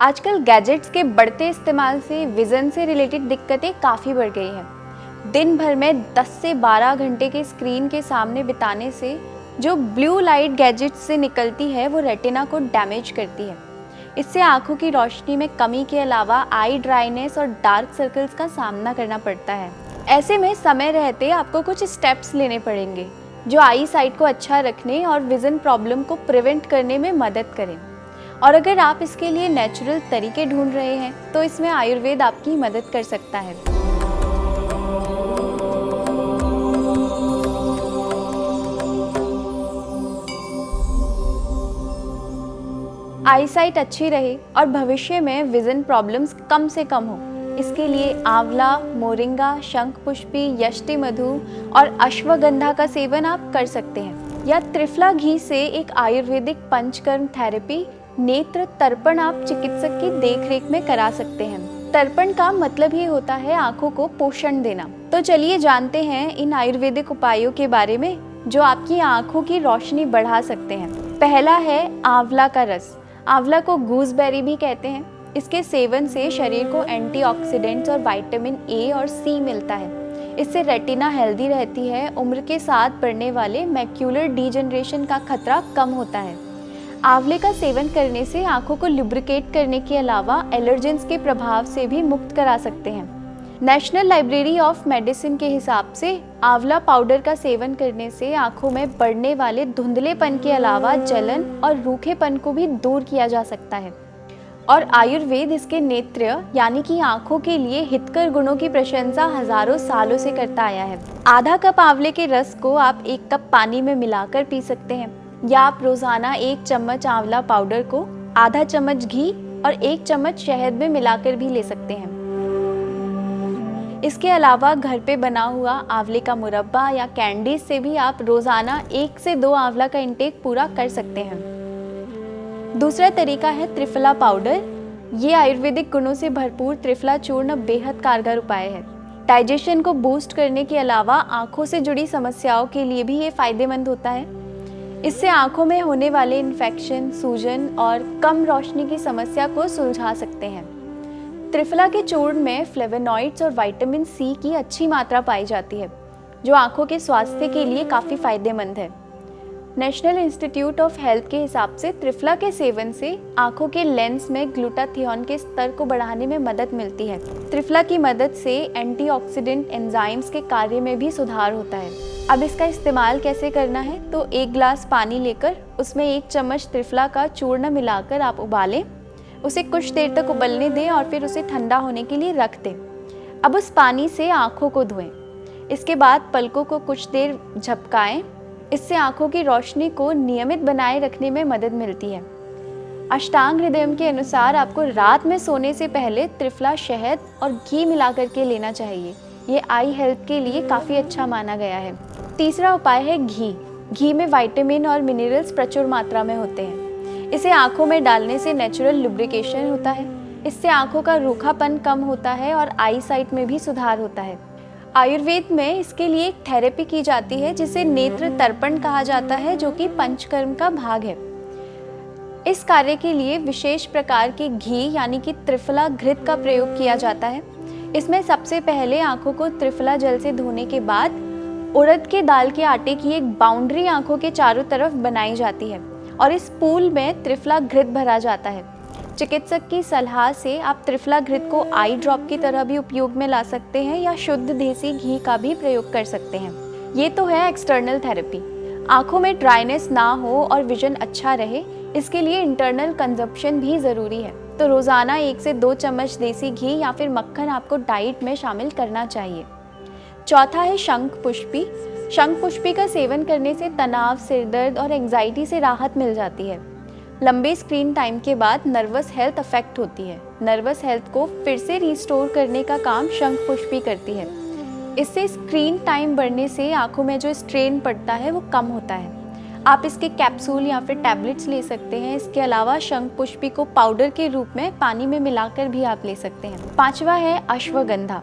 आजकल गैजेट्स के बढ़ते इस्तेमाल से विज़न से रिलेटेड दिक्कतें काफ़ी बढ़ गई हैं। दिन भर में 10 से 12 घंटे के स्क्रीन के सामने बिताने से जो ब्लू लाइट गैजेट्स से निकलती है वो रेटिना को डैमेज करती है। इससे आँखों की रोशनी में कमी के अलावा आई ड्राइनेस और डार्क सर्कल्स का सामना करना पड़ता है। ऐसे में समय रहते आपको कुछ स्टेप्स लेने पड़ेंगे जो आई साइट को अच्छा रखने और विज़न प्रॉब्लम को प्रिवेंट करने में मदद करें। और अगर आप इसके लिए नेचुरल तरीके ढूंढ रहे हैं तो इसमें आयुर्वेद आपकी मदद कर सकता है। आई साइट अच्छी रहे और भविष्य में विजन प्रॉब्लम्स कम से कम हो, इसके लिए आंवला, मोरिंगा, शंखपुष्पी, यष्टि मधु और अश्वगंधा का सेवन आप कर सकते हैं। या त्रिफला घी से एक आयुर्वेदिक पंचकर्म थेरेपी नेत्र तर्पण आप चिकित्सक की देखरेख में करा सकते हैं। तर्पण का मतलब ही होता है आंखों को पोषण देना। तो चलिए जानते हैं इन आयुर्वेदिक उपायों के बारे में जो आपकी आंखों की रोशनी बढ़ा सकते हैं। पहला है आंवला का रस। आंवला को गूसबेरी भी कहते हैं। इसके सेवन से शरीर को एंटीऑक्सीडेंट्स और विटामिन ए और सी मिलता है। इससे रेटिना हेल्दी रहती है। उम्र के साथ बढ़ने वाले मैक्यूलर डिजेनरेशन का खतरा कम होता है। आंवले का सेवन करने से आंखों को लुब्रिकेट करने के अलावा एलर्जेंस के प्रभाव से भी मुक्त करा सकते हैं। नेशनल लाइब्रेरी ऑफ मेडिसिन के हिसाब से आंवला पाउडर का सेवन करने से आंखों में बढ़ने वाले धुंधलेपन के अलावा जलन और रूखेपन को भी दूर किया जा सकता है। और आयुर्वेद इसके नेत्र यानी कि आंखों के लिए हितकर गुणों की प्रशंसा हजारों सालों से करता आया है। आधा कप आंवले के रस को आप 1 कप पानी में मिलाकर पी सकते हैं, या आप रोजाना 1 चम्मच आंवला पाउडर को आधा चम्मच घी और 1 चम्मच शहद में मिलाकर भी ले सकते हैं। इसके अलावा घर पे बना हुआ आंवले का मुरब्बा या कैंडीज से भी आप रोजाना 1 से 2 आंवला का इंटेक पूरा कर सकते हैं। दूसरा तरीका है त्रिफला पाउडर। ये आयुर्वेदिक गुणों से भरपूर त्रिफला चूर्ण बेहद कारगर उपाय है। डाइजेशन को बूस्ट करने के अलावा आंखों से जुड़ी समस्याओं के लिए भी ये फायदेमंद होता है। इससे आंखों में होने वाले इन्फेक्शन, सूजन और कम रोशनी की समस्या को सुलझा सकते हैं। त्रिफला के चूर्ण में फ्लेवोनॉइड्स और विटामिन सी की अच्छी मात्रा पाई जाती है जो आंखों के स्वास्थ्य के लिए काफ़ी फायदेमंद है। नेशनल इंस्टीट्यूट ऑफ हेल्थ के हिसाब से त्रिफला के सेवन से आंखों के लेंस में ग्लूटाथियोन के स्तर को बढ़ाने में मदद मिलती है। त्रिफला की मदद से एंटीऑक्सीडेंट एंजाइम्स के कार्य में भी सुधार होता है। अब इसका इस्तेमाल कैसे करना है, तो 1 गिलास पानी लेकर उसमें 1 चम्मच त्रिफला का चूर्ण मिलाकर आप उबालें। उसे कुछ देर तक उबलने दें और फिर उसे ठंडा होने के लिए रख दें। अब उस पानी से आंखों को धोएं। इसके बाद पलकों को कुछ देर झपकाएं। इससे आंखों की रोशनी को नियमित बनाए रखने में मदद मिलती है। अष्टांग हृदय के अनुसार आपको रात में सोने से पहले त्रिफला शहद और घी मिलाकर के लेना चाहिए। ये आई हेल्थ के लिए काफ़ी अच्छा माना गया है। तीसरा उपाय है घी। घी में विटामिन और मिनरल्स प्रचुर मात्रा में होते हैं। इसे आंखों में डालने से नेचुरल लुब्रिकेशन होता है। इससे आंखों का रूखापन कम होता है और आई साइट में भी सुधार होता है। आयुर्वेद में इसके लिए एक थेरेपी की जाती है जिसे नेत्र तर्पण कहा जाता है, जो कि पंचकर्म का भाग है। इस कार्य के लिए विशेष प्रकार के घी यानी कि त्रिफला घृत का प्रयोग किया जाता है। इसमें सबसे पहले आंखों को त्रिफला जल से धोने के बाद उड़द के दाल के आटे की एक बाउंड्री आंखों के चारों तरफ बनाई जाती है और इस पूल में त्रिफला घृत भरा जाता है। चिकित्सक की सलाह से आप त्रिफला घृत को आई ड्रॉप की तरह भी उपयोग में ला सकते हैं या शुद्ध देसी घी का भी प्रयोग कर सकते हैं। ये तो है एक्सटर्नल थेरेपी। आंखों में ड्राइनेस ना हो और विजन अच्छा रहे, इसके लिए इंटरनल कंजप्शन भी ज़रूरी है। तो रोज़ाना 1 से 2 चम्मच देसी घी या फिर मक्खन आपको डाइट में शामिल करना चाहिए। चौथा है शंखपुष्पी। शंखपुष्पी का सेवन करने से तनाव, सिरदर्द और एंग्जाइटी से राहत मिल जाती है। लंबे स्क्रीन टाइम के बाद नर्वस हेल्थ अफेक्ट होती है। नर्वस हेल्थ को फिर से रिस्टोर करने का काम शंखपुष्पी करती है। इससे स्क्रीन टाइम बढ़ने से आंखों में जो स्ट्रेन पड़ता है वो कम होता है। आप इसके कैप्सूल या फिर टैबलेट्स ले सकते हैं। इसके अलावा शंखपुष्पी को पाउडर के रूप में पानी में मिलाकर भी आप ले सकते हैं। पांचवा है अश्वगंधा।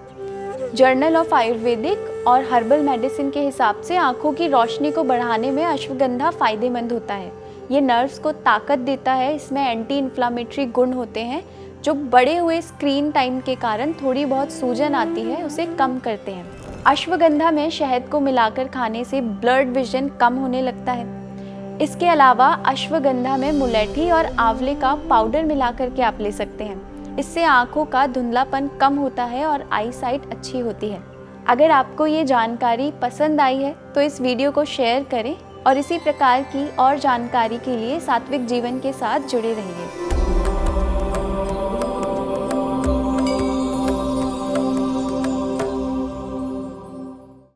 जर्नल ऑफ आयुर्वेदिक और हर्बल मेडिसिन के हिसाब से आंखों की रोशनी को बढ़ाने में अश्वगंधा फायदेमंद होता है। ये नर्व्स को ताकत देता है। इसमें एंटी इन्फ्लामेटरी गुण होते हैं जो बढ़े हुए स्क्रीन टाइम के कारण थोड़ी बहुत सूजन आती है उसे कम करते हैं। अश्वगंधा में शहद को मिलाकर खाने से ब्लड विजन कम होने लगता है। इसके अलावा अश्वगंधा में मुलेठी और आंवले का पाउडर मिलाकर के आप ले सकते हैं। इससे आँखों का धुंधलापन कम होता है और आई साइट अच्छी होती है। अगर आपको ये जानकारी पसंद आई है तो इस वीडियो को शेयर करें और इसी प्रकार की और जानकारी के लिए सात्विक जीवन के साथ जुड़े रहिए।